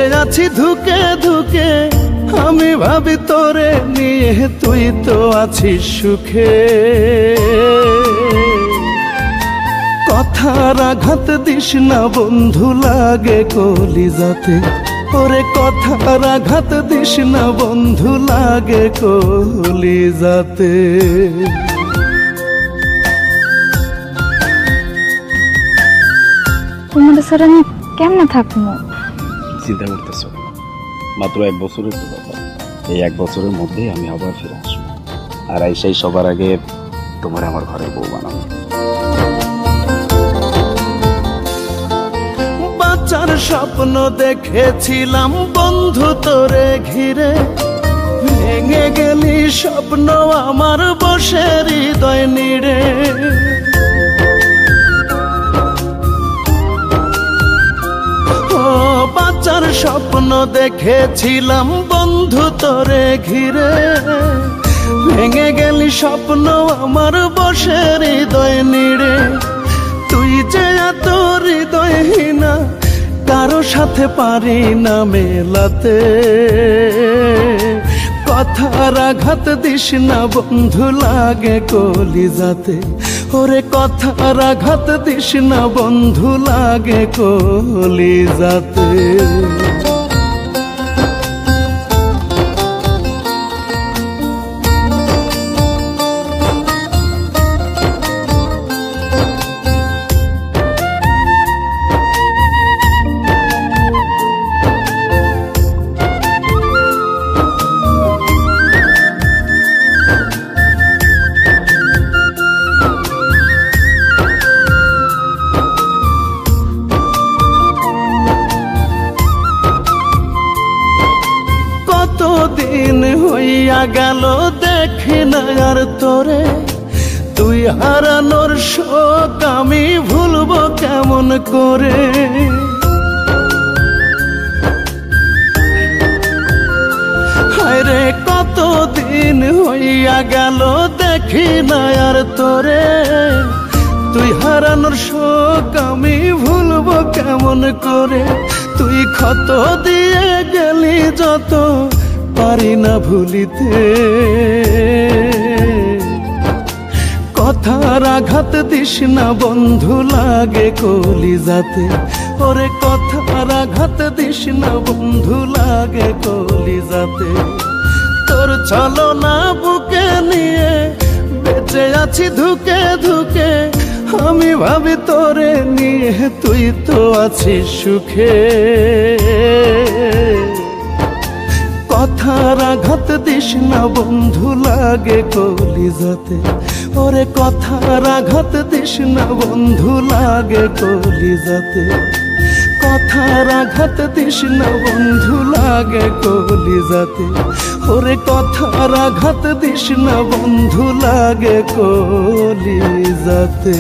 বেঁচে আছি ধুকে ধুকে, আমি ভাবি তোরে নিয়ে, তুই তো আছিস সুখে। কথার আঘাত দিস না বন্ধু লাগে কলিজাতে, ওরে কথার আঘাত দিস না বন্ধু লাগে কলিজাতে। তোমার স্যার আমি কেমনে থাকবো? চিন্তা করতেছ, মাত্র 1 বছরের তো ব্যাপার। এই 1 বছরের মধ্যেই আমি আবার ফিরে আসবো, আর আইসাই সবার আগে তোমার আমার ঘরে বউ বানাবো। বাঁচার স্বপ্ন দেখেছিলাম বন্ধু তোরে ঘিরে, ভেঙে গেলি স্বপ্ন আমার বসে হৃদয় নিড়ে। বাঁচার স্বপ্ন দেখেছিলাম বন্ধু তোরে ঘিরে, ভেঙে গেলি স্বপ্ন আমার বসে হৃদয় নিড়ে। তুই যে এত হৃদয়হীনা, কারো সাথে পারি না মেলাতে। কথার আঘাত দিস না বন্ধু লাগে কলিজাতে, ওরে কথার আঘাত দিস না বন্ধু লাগে কলিজাতে। দিন হইয়া গেল দেখি না আর তোরে, তুই হারানোর শোক আমি ভুলবো কেমন করে। হায়রে কতদিন হইয়া গেল দেখি না আর তোরে, তুই হারানোর শোক আমি ভুলবো কেমন করে। তুই ক্ষত দিয়ে গেলি যত, পারি না ভুলিতে। কথার আঘাত দিস না বন্ধু লাগে কলিজাতে, ওরে কথার আঘাত দিস না বন্ধু লাগে কলিজাতে। তোর ছলনা বুকে নিয়ে বেঁচে আছি ধুকে ধুকে, আমি ভাবি তোরে নিয়ে, তুই তো আছিস সুখে। কথার আঘাত দিস না বন্ধু লাগে কলিজাতে, ওরে কথার আঘাত দিস না বন্ধু লাগে কলিজাতে। কথার আঘাত দিস না বন্ধু লাগে কলিজাতে, ওরে কথার আঘাত দিস না বন্ধু লাগে কলিজাতে।